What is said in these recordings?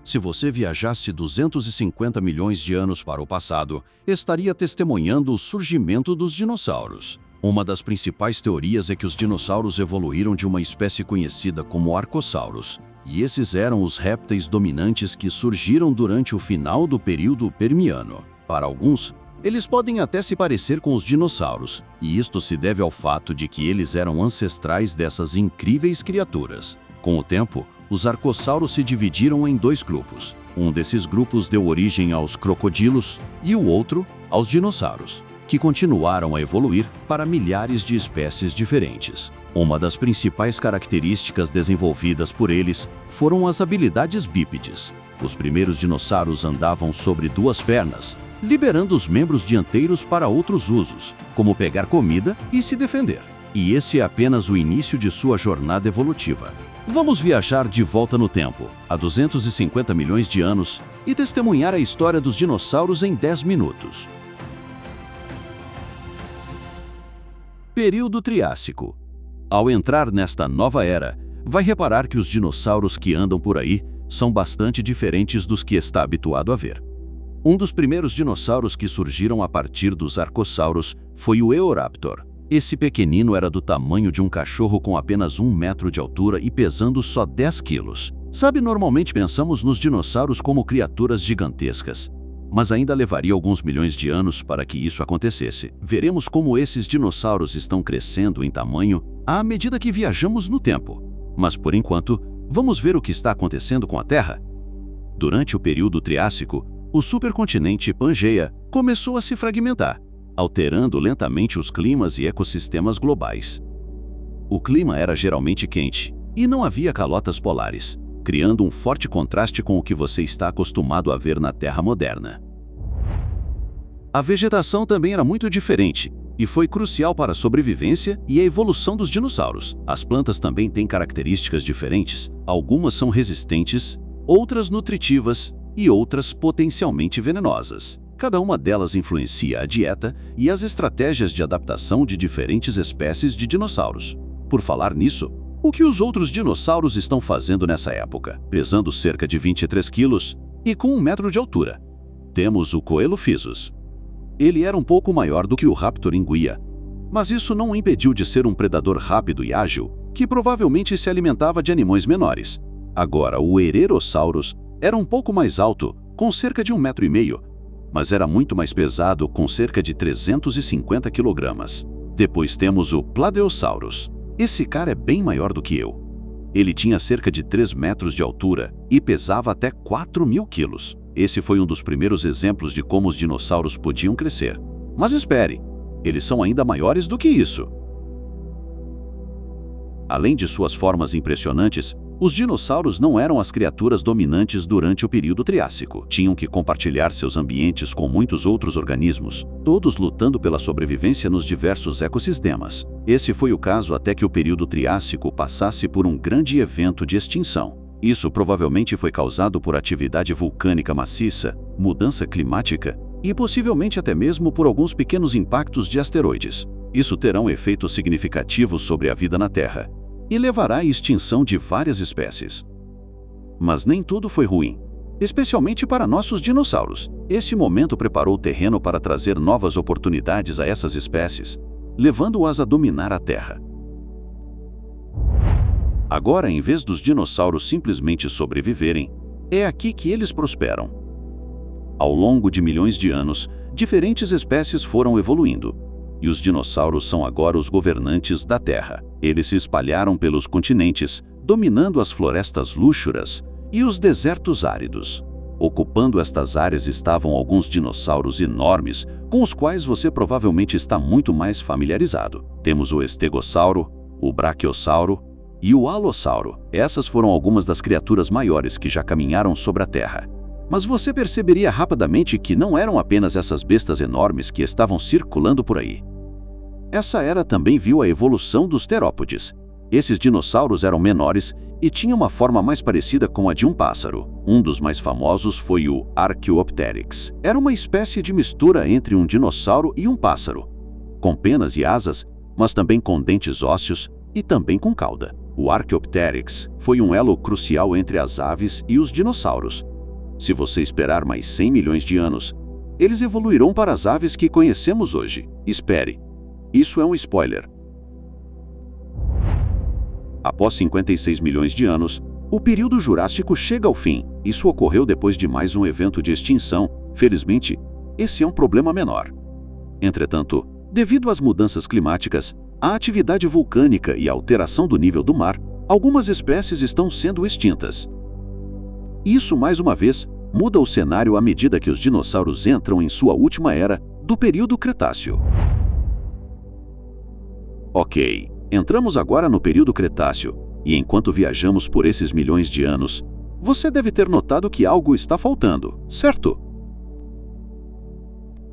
Se você viajasse 250 milhões de anos para o passado, estaria testemunhando o surgimento dos dinossauros. Uma das principais teorias é que os dinossauros evoluíram de uma espécie conhecida como arcossauros, e esses eram os répteis dominantes que surgiram durante o final do período Permiano. Para alguns, eles podem até se parecer com os dinossauros, e isto se deve ao fato de que eles eram ancestrais dessas incríveis criaturas. Com o tempo, os arcossauros se dividiram em dois grupos. Um desses grupos deu origem aos crocodilos e o outro aos dinossauros, que continuaram a evoluir para milhares de espécies diferentes. Uma das principais características desenvolvidas por eles foram as habilidades bípedes. Os primeiros dinossauros andavam sobre duas pernas, liberando os membros dianteiros para outros usos, como pegar comida e se defender. E esse é apenas o início de sua jornada evolutiva. Vamos viajar de volta no tempo, há 250 milhões de anos, e testemunhar a história dos dinossauros em 10 minutos. Período Triássico. Ao entrar nesta nova era, vai reparar que os dinossauros que andam por aí são bastante diferentes dos que está habituado a ver. Um dos primeiros dinossauros que surgiram a partir dos arcossauros foi o Eoraptor. Esse pequenino era do tamanho de um cachorro com apenas 1 metro de altura e pesando só 10 quilos. Sabe, normalmente pensamos nos dinossauros como criaturas gigantescas, mas ainda levaria alguns milhões de anos para que isso acontecesse. Veremos como esses dinossauros estão crescendo em tamanho à medida que viajamos no tempo. Mas por enquanto, vamos ver o que está acontecendo com a Terra. Durante o período Triássico, o supercontinente Pangeia começou a se fragmentar, alterando lentamente os climas e ecossistemas globais. O clima era geralmente quente, e não havia calotas polares, criando um forte contraste com o que você está acostumado a ver na Terra moderna. A vegetação também era muito diferente, e foi crucial para a sobrevivência e a evolução dos dinossauros. As plantas também têm características diferentes, algumas são resistentes, outras nutritivas e outras potencialmente venenosas. Cada uma delas influencia a dieta e as estratégias de adaptação de diferentes espécies de dinossauros. Por falar nisso, o que os outros dinossauros estão fazendo nessa época? Pesando cerca de 23 quilos e com 1 metro de altura. Temos o Coelophysis. Ele era um pouco maior do que o Raptor Inguia, mas isso não o impediu de ser um predador rápido e ágil, que provavelmente se alimentava de animais menores. Agora, o Hererossaurus era um pouco mais alto, com cerca de 1,5 metro, mas era muito mais pesado, com cerca de 350 quilogramas. Depois temos o Plateosaurus. Esse cara é bem maior do que eu. Ele tinha cerca de 3 metros de altura e pesava até 4.000 quilos. Esse foi um dos primeiros exemplos de como os dinossauros podiam crescer. Mas espere, eles são ainda maiores do que isso. Além de suas formas impressionantes, os dinossauros não eram as criaturas dominantes durante o período Triássico. Tinham que compartilhar seus ambientes com muitos outros organismos, todos lutando pela sobrevivência nos diversos ecossistemas. Esse foi o caso até que o período Triássico passasse por um grande evento de extinção. Isso provavelmente foi causado por atividade vulcânica maciça, mudança climática e possivelmente até mesmo por alguns pequenos impactos de asteroides. Isso terá um efeito significativo sobre a vida na Terra e levará à extinção de várias espécies. Mas nem tudo foi ruim, especialmente para nossos dinossauros. Esse momento preparou o terreno para trazer novas oportunidades a essas espécies, levando-as a dominar a Terra. Agora, em vez dos dinossauros simplesmente sobreviverem, é aqui que eles prosperam. Ao longo de milhões de anos, diferentes espécies foram evoluindo, e os dinossauros são agora os governantes da Terra. Eles se espalharam pelos continentes, dominando as florestas lúxuras e os desertos áridos. Ocupando estas áreas estavam alguns dinossauros enormes, com os quais você provavelmente está muito mais familiarizado. Temos o Estegossauro, o Brachiosauro e o Alossauro. Essas foram algumas das criaturas maiores que já caminharam sobre a Terra. Mas você perceberia rapidamente que não eram apenas essas bestas enormes que estavam circulando por aí. Essa era também viu a evolução dos terópodes. Esses dinossauros eram menores e tinham uma forma mais parecida com a de um pássaro. Um dos mais famosos foi o Archaeopteryx. Era uma espécie de mistura entre um dinossauro e um pássaro, com penas e asas, mas também com dentes ósseos e também com cauda. O Archaeopteryx foi um elo crucial entre as aves e os dinossauros, Se você esperar mais 100 milhões de anos, eles evoluirão para as aves que conhecemos hoje. Espere. Isso é um spoiler. Após 56 milhões de anos, o período Jurássico chega ao fim. Isso ocorreu depois de mais um evento de extinção. Felizmente, esse é um problema menor. Entretanto, devido às mudanças climáticas, a atividade vulcânica e a alteração do nível do mar, algumas espécies estão sendo extintas. Isso, mais uma vez, muda o cenário à medida que os dinossauros entram em sua última era do período Cretáceo. Ok, entramos agora no período Cretáceo, e enquanto viajamos por esses milhões de anos, você deve ter notado que algo está faltando, certo?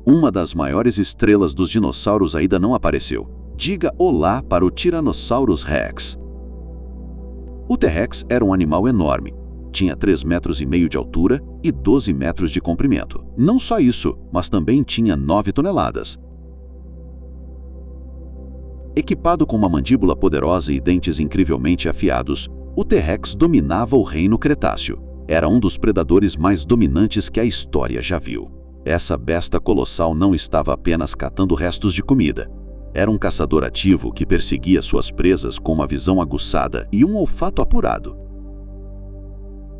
Uma das maiores estrelas dos dinossauros ainda não apareceu. Diga olá para o Tyrannosaurus Rex. O T-Rex era um animal enorme. Tinha 3,5 metros de altura e 12 metros de comprimento. Não só isso, mas também tinha 9 toneladas. Equipado com uma mandíbula poderosa e dentes incrivelmente afiados, o T-Rex dominava o reino Cretáceo. Era um dos predadores mais dominantes que a história já viu. Essa besta colossal não estava apenas catando restos de comida. Era um caçador ativo que perseguia suas presas com uma visão aguçada e um olfato apurado.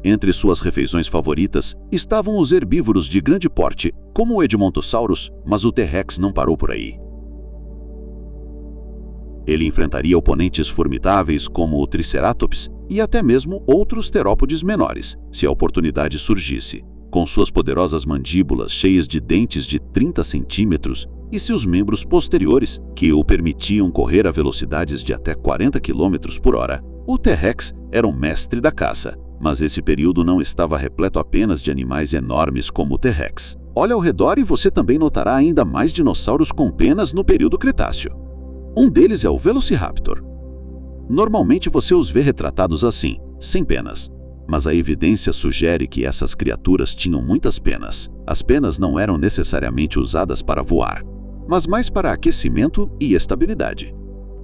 Entre suas refeições favoritas estavam os herbívoros de grande porte, como o Edmontosaurus, mas o T-Rex não parou por aí. Ele enfrentaria oponentes formidáveis como o Triceratops e até mesmo outros terópodes menores, se a oportunidade surgisse. Com suas poderosas mandíbulas cheias de dentes de 30 centímetros e seus membros posteriores, que o permitiam correr a velocidades de até 40 km por hora, o T-Rex era um mestre da caça. Mas esse período não estava repleto apenas de animais enormes como o T-Rex. Olhe ao redor e você também notará ainda mais dinossauros com penas no período Cretáceo. Um deles é o Velociraptor. Normalmente você os vê retratados assim, sem penas. Mas a evidência sugere que essas criaturas tinham muitas penas. As penas não eram necessariamente usadas para voar, mas mais para aquecimento e estabilidade.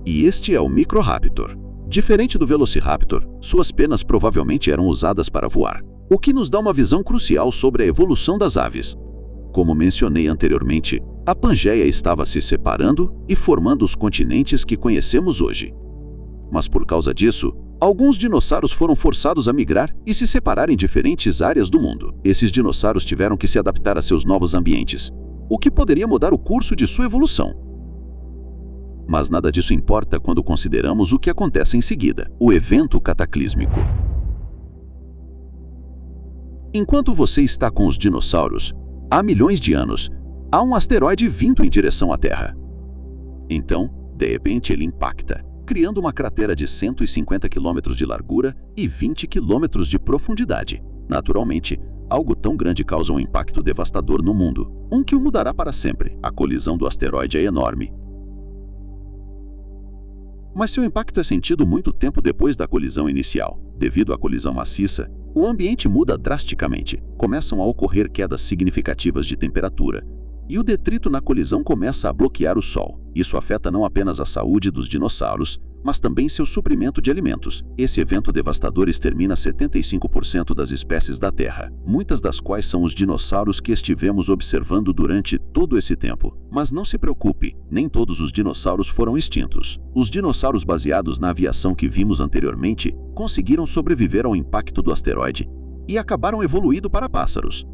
E este é o Microraptor. Diferente do Velociraptor, suas penas provavelmente eram usadas para voar, o que nos dá uma visão crucial sobre a evolução das aves. Como mencionei anteriormente, a Pangeia estava se separando e formando os continentes que conhecemos hoje. Mas por causa disso, alguns dinossauros foram forçados a migrar e se separar em diferentes áreas do mundo. Esses dinossauros tiveram que se adaptar a seus novos ambientes, o que poderia mudar o curso de sua evolução. Mas nada disso importa quando consideramos o que acontece em seguida, o evento cataclísmico. Enquanto você está com os dinossauros, há milhões de anos, há um asteroide vindo em direção à Terra. Então, de repente ele impacta, criando uma cratera de 150 km de largura e 20 km de profundidade. Naturalmente, algo tão grande causa um impacto devastador no mundo, um que o mudará para sempre. A colisão do asteroide é enorme. Mas seu impacto é sentido muito tempo depois da colisão inicial. Devido à colisão maciça, o ambiente muda drasticamente. Começam a ocorrer quedas significativas de temperatura, e o detrito na colisão começa a bloquear o Sol. Isso afeta não apenas a saúde dos dinossauros, mas também seu suprimento de alimentos. Esse evento devastador extermina 75% das espécies da Terra, muitas das quais são os dinossauros que estivemos observando durante todo esse tempo. Mas não se preocupe, nem todos os dinossauros foram extintos. Os dinossauros baseados na aviação que vimos anteriormente conseguiram sobreviver ao impacto do asteroide e acabaram evoluindo para pássaros.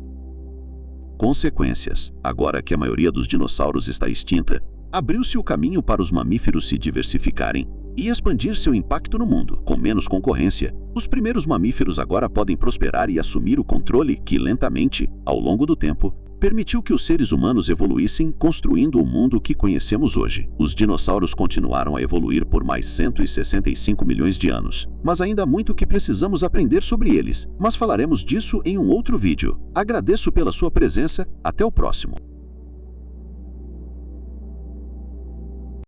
Consequências. Agora que a maioria dos dinossauros está extinta, abriu-se o caminho para os mamíferos se diversificarem e expandir seu impacto no mundo. Com menos concorrência, os primeiros mamíferos agora podem prosperar e assumir o controle que, lentamente, ao longo do tempo, permitiu que os seres humanos evoluíssem, construindo o mundo que conhecemos hoje. Os dinossauros continuaram a evoluir por mais 165 milhões de anos, mas ainda há muito que precisamos aprender sobre eles. Mas falaremos disso em um outro vídeo. Agradeço pela sua presença, até o próximo.